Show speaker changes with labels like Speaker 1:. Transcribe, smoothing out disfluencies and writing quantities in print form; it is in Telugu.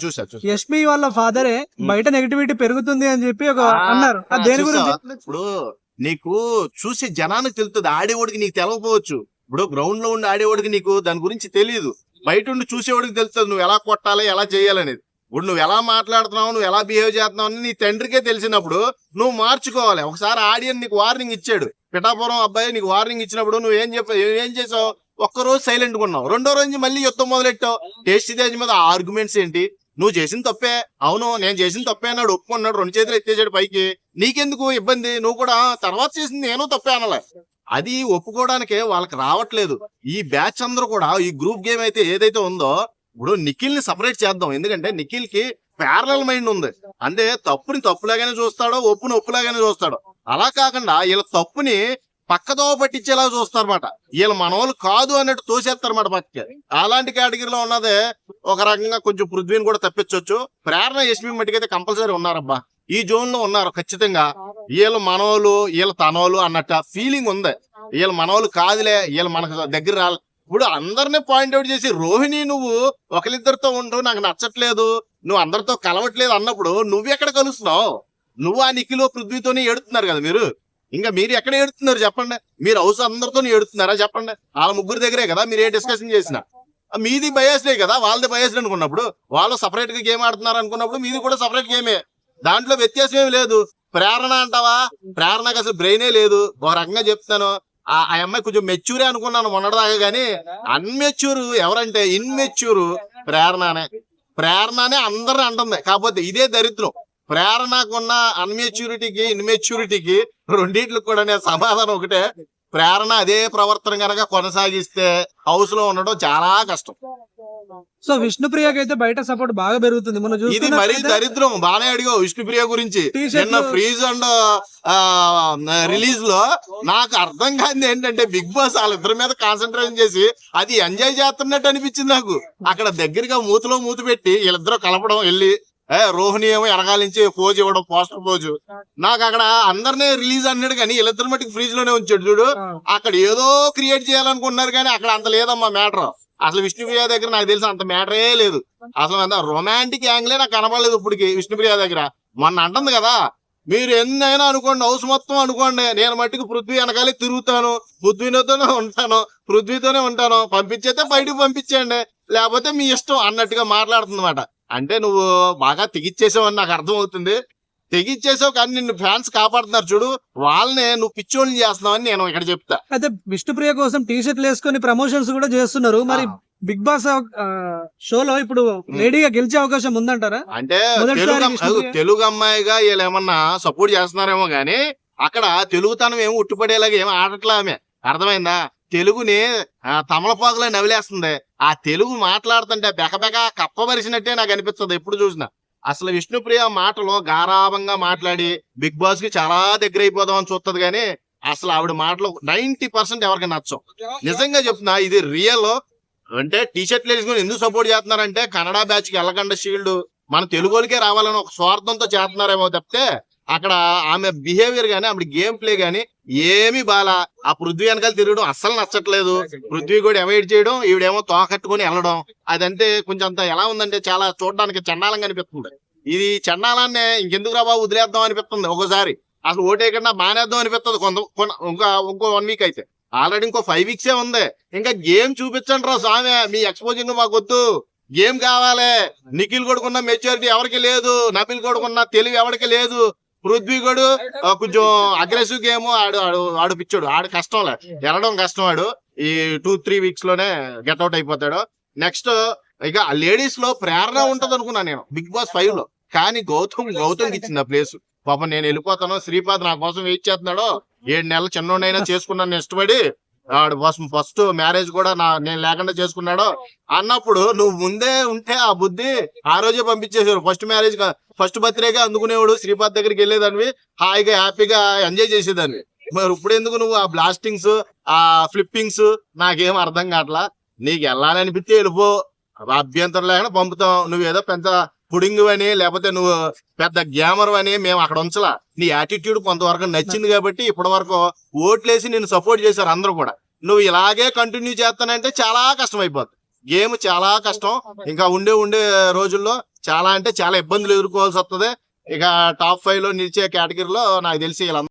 Speaker 1: చూసా.
Speaker 2: యష్మి వాళ్ళ ఫాదరే బయట నెగటివిటీ పెరుగుతుంది అని చెప్పి ఒక అన్నారు. దేని గురించి?
Speaker 1: ఇప్పుడు నీకు చూసి జనానికి తెలుస్తుంది, ఆడేవాడికి నీకు తెలవకపోవచ్చు. ఇప్పుడు గ్రౌండ్ లో ఉండి ఆడేవాడికి నీకు దాని గురించి తెలియదు, బయట ఉండి చూసేవాడికి తెలుస్తుంది నువ్వు ఎలా కొట్టాలి, ఎలా చేయాలనేది. ఇప్పుడు నువ్వు ఎలా మాట్లాడుతున్నావు, నువ్వు ఎలా బిహేవ్ చేస్తున్నావు అని నీ తండ్రికే తెలిసినప్పుడు నువ్వు మార్చుకోవాలి. ఒకసారి ఆడియన్ నీకు వార్నింగ్ ఇచ్చాడు, పిఠాపురం అబ్బాయి నీకు వార్నింగ్ ఇచ్చినప్పుడు నువ్వు ఏం చేసావు? ఒక్కరోజు సైలెంట్ గా ఉన్నావు, రెండో రోజు మళ్ళీ యుద్ధం మొదలెట్టావు. టేస్ట్ తేజ్ మీద ఆర్గ్యుమెంట్స్ ఏంటి? నువ్వు చేసిన తప్పే, అవును నేను చేసిన తప్పే అన్నాడు, ఒప్పుకున్నాడు, 2 చేతులు ఎత్తేసాడు పైకి. నీకెందుకు ఇబ్బంది? నువ్వు కూడా తర్వాత చేసింది నేను తప్పే అనలే. అది ఒప్పుకోవడానికే వాళ్ళకి రావట్లేదు. ఈ బ్యాచ్ అందరూ కూడా ఈ గ్రూప్ గేమ్ అయితే ఏదైతే ఉందో, ఇప్పుడు నిఖిల్ ని సపరేట్ చేద్దాం. ఎందుకంటే నిఖిల్ కి ప్యారలల్ మైండ్ ఉంది. అంటే తప్పుని తప్పులాగానే చూస్తాడో, ఒప్పుని ఒప్పులాగానే చూస్తాడు. అలా కాకుండా వీళ్ళ తప్పుని పక్కదో పట్టించేలా చూస్తారన్నమాట. వీళ్ళు మనోళ్ళు కాదు అన్నట్టు తోసేస్తారన్నమాట పక్కకి. అలాంటి కేటగిరీలో ఉన్నదే ఒక రకంగా కొంచెం పృథ్వీని కూడా తప్పించవచ్చు. ప్రేరణ ఎస్పీ మట్టికైతే కంపల్సరీ ఉన్నారబ్బా, ఈ జోన్ లో ఉన్నారు ఖచ్చితంగా. వీళ్ళు మనోళ్ళు వీళ్ళ తనోళ్ళు అన్నట్టు ఫీలింగ్ ఉంది. వీళ్ళు మనోళ్ళు కాదులే, వీళ్ళు మనకు దగ్గర రాలి. ఇప్పుడు అందరినీ పాయింట్అవుట్ చేసి రోహిణి నువ్వు ఒకరిద్దరితో ఉంటూ నాకు నచ్చట్లేదు, నువ్వు అందరితో కలవట్లేదు అన్నప్పుడు నువ్వెక్కడ కలుస్తున్నావు? నువ్వు ఆ నిఖిల్ పృథ్వీతోనే ఏడుతున్నారు కదా మీరు. ఇంకా మీరు ఎక్కడ ఏడుతున్నారు చెప్పండి? మీరు హౌస్ అందరితో ఏడుతున్నారా చెప్పండి? వాళ్ళ ముగ్గురు దగ్గరే కదా మీరు ఏ డిస్కషన్ చేసినా. మీది బయాస్డే కదా, వాళ్ళది బయాస్డ్ అనుకున్నప్పుడు, వాళ్ళు సపరేట్ గా గేమ్ ఆడుతున్నారు అనుకున్నప్పుడు మీది కూడా సపరేట్ గేమే. దాంట్లో వ్యత్యాసం ఏమి లేదు. ప్రేరణ అంటావా? ప్రేరణకు అసలు బ్రెయినే లేదు. ఒక రకంగా చెప్తాను, ఆ అమ్మాయి కొంచెం మెచ్యూరే అనుకున్నాను మొన్నటిదాకా, గానీ అన్మెచ్యూర్ ఎవరంటే ఇన్మెచ్యూర్ ప్రేరణనే అందరూ అంటుంది. కాకపోతే ఇదే దరిద్రం, ప్రేరణకున్న అన్మెచ్యూరిటీకి ఇన్మెచ్యూరిటీకి రెండింటికి కూడా నేను సమాధానం ఒకటే. ప్రేరణ అదే ప్రవర్తన కనుక కొనసాగిస్తే హౌస్ లో ఉండడం చాలా కష్టం.
Speaker 2: సో విష్ణుప్రియకి అయితే బయట సపోర్ట్ బాగా పెరుగుతుంది.
Speaker 1: ఇది మరీ దరిద్రం. బాగానే అడిగావు విష్ణుప్రియ గురించి. నిన్న ఫ్రీజ్ అండ్ రిలీజ్ లో నాకు అర్థం కాదు ఏంటంటే, బిగ్ బాస్ వాళ్ళిద్దరి మీద కాన్సన్ట్రేషన్ చేసి అది ఎంజాయ్ చేస్తున్నట్టు అనిపించింది నాకు. అక్కడ దగ్గరగా మూతిలో మూతి పెట్టి వీళ్ళిద్దరూ కలపడం, వెళ్ళి రోహిణి ఏమో ఎనగాలించి పోజ్ ఇవ్వడం, పోస్టర్ పోజు. నాకు అక్కడ అందరినీ రిలీజ్ అన్నాడు కానీ వీళ్ళిద్దరు మట్టికి ఫ్రీజ్ లోనే ఉంచాడు చూడు. అక్కడ ఏదో క్రియేట్ చేయాలనుకున్నారు కానీ అక్కడ అంత లేదమ్మా మ్యాటర్. అసలు విష్ణుప్రియ దగ్గర నాకు తెలిసి అంత మ్యాటరే లేదు. అసలు అంత రొమాంటిక్ యాంగిలే నాకు కనబడలేదు ఇప్పటికి విష్ణుప్రియ దగ్గర. మొన్న అంటుంది కదా, మీరు ఎన్నైనా అనుకోండి, హౌస్ మొత్తం అనుకోండి, నేను మట్టికి పృథ్వీ వెనకాలే తిరుగుతాను, పృథ్వీతోనే ఉంటాను, పంపించేస్తే బయటకు పంపించండి, లేకపోతే మీ ఇష్టం అన్నట్టుగా మాట్లాడుతుంది అన్నమాట. అంటే నువ్వు బాగా తెగిచ్చేసావు అని నాకు అర్థం అవుతుంది. తెగిచ్చేసావు కానీ నిన్ను ఫ్యాన్స్ కాపాడుతున్నారు చూడు, వాళ్ళనే నువ్వు పిచ్చోళ్ళని చేస్తున్నావు అని నేను ఇక్కడ చెప్తా.
Speaker 2: అయితే విష్ణుప్రియ కోసం టీ షర్ట్లు వేసుకొని ప్రమోషన్స్ కూడా చేస్తున్నారు. మరి బిగ్ బాస్ షోలో ఇప్పుడు లేడీగా గెలిచే అవకాశం ఉందంటారా?
Speaker 1: అంటే తెలుగు అమ్మాయిగా వీళ్ళు ఏమన్నా సపోర్ట్ చేస్తున్నారేమో గానీ అక్కడ తెలుగుతనం ఏమో ఉట్టిపడేలాగా ఏమో ఆడట్లా. ఆమె అర్థమైందా? తెలుగుని తమలపాకులో నవిలేస్తుంది. ఆ తెలుగు మాట్లాడుతుంటే బెకబెక కప్పబరిచినట్టే నాకు అనిపిస్తుంది ఎప్పుడు చూసినా. అసలు విష్ణుప్రియ మాటలో గారాభంగా మాట్లాడి బిగ్ బాస్ కి చాలా దగ్గర అయిపోదాం అని చూస్తుంది కానీ అసలు ఆవిడ మాటలో 90% ఎవరికి నచ్చం. నిజంగా చెప్తున్నా, ఇది రియల్. అంటే టీషర్ట్లు వేసుకుని ఎందుకు సపోర్ట్ చేస్తున్నారంటే కన్నడ బ్యాచ్ కి వెళ్ళకుండా షీల్డ్ మన తెలుగులకే రావాలని ఒక స్వార్థంతో చేస్తున్నారేమో తప్పితే అక్కడ ఆమె బిహేవియర్ గానీ ఆమె గేమ్ ప్లే గానీ ఏమి బాలా. ఆ పృథ్వీ వెనకాల తిరగడం అస్సలు నచ్చట్లేదు. పృథ్వీ కూడా అవాయిడ్ చేయడం, ఈవిడేమో తోకట్టుకుని వెళ్ళడం, అదంటే కొంచెం అంత ఎలా ఉందంటే చాలా చూడడానికి చండాలంగా అనిపిస్తుంది. ఇది చండాలాన్నే ఇంకెందుకు రా బాబు వదిలేద్దాం అనిపిస్తుంది ఒక్కోసారి. అసలు ఓటేయకుండా మానేద్దాం అనిపిస్తుంది ఇంకో 1 వీక్ అయితే. ఆల్రెడీ ఇంకో 5 వీక్సే ఉంది. ఇంకా గేమ్ చూపించండి రా స్వామి, మీ ఎక్స్పోజింగ్ మాకు వద్దు, గేమ్ కావాలి. నిఖిల్ కొడుకున్న మెచ్యూరిటీ ఎవరికి లేదు, నబిల్ కొడుకున్న తెలివి ఎవరికి లేదు. పృథ్వీ కూడా కొంచెం అగ్రెసివ్ గేమ్ ఆడు పిచ్చాడు, ఆడు కష్టంలే, వెళ్ళడం కష్టం. ఆడు ఈ 2-3 వీక్స్ లోనే గెట్అవుట్ అయిపోతాడు. నెక్స్ట్ ఇక లేడీస్ లో ప్రేరణ ఉంటది అనుకున్నా నేను బిగ్ బాస్ 5 లో, కానీ గౌతమ్ ఇచ్చింది ఆ ప్లేస్. పాపం నేను వెళ్ళిపోతాను, శ్రీపాద్ నా కోసం వెయిట్ చేస్తున్నాడు, 7 నెలలు చిన్నోడైనా చేసుకున్నాను ఇష్టపడి, ఆడు ఫస్ట్ మ్యారేజ్ కూడా నేను లేకుండా చేసుకున్నాడు అన్నప్పుడు నువ్వు ముందే ఉంటే ఆ బుద్ధి ఆ రోజే పంపించేసారు. ఫస్ట్ బర్త్డేగా అందుకునేవాడు, శ్రీపాద్ దగ్గరికి వెళ్ళేదానివి, హాయిగా హ్యాపీగా ఎంజాయ్ చేసేదాన్ని. మరి ఇప్పుడు ఎందుకు నువ్వు ఆ బ్లాస్టింగ్స్, ఆ ఫ్లిప్పింగ్స్? నాకేం అర్థం కావట్లా. నీకు వెళ్ళాలనిపిస్తే వెళ్ళిపో, అభ్యంతరం లేకుండా పంపుతాం. నువ్వేదో పెద్ద పుడింగ్ అని లేకపోతే నువ్వు పెద్ద గ్యామర్ అని మేము అక్కడ ఉంచలా. నీ యాటిట్యూడ్ కొంతవరకు నచ్చింది కాబట్టి ఇప్పటి వరకు ఓట్లేసి నేను సపోర్ట్ చేశారు అందరూ కూడా. నువ్వు ఇలాగే కంటిన్యూ చేస్తానంటే చాలా కష్టం అయిపోతుంది. గేమ్ చాలా కష్టం. ఇంకా ఉండే రోజుల్లో చాలా అంటే చాలా ఇబ్బందులు ఎదుర్కోవాల్సి వస్తది. ఇక టాప్ 5 లో నిలిచే కేటగిరీలో నాకు తెలిసి వీళ్ళందరూ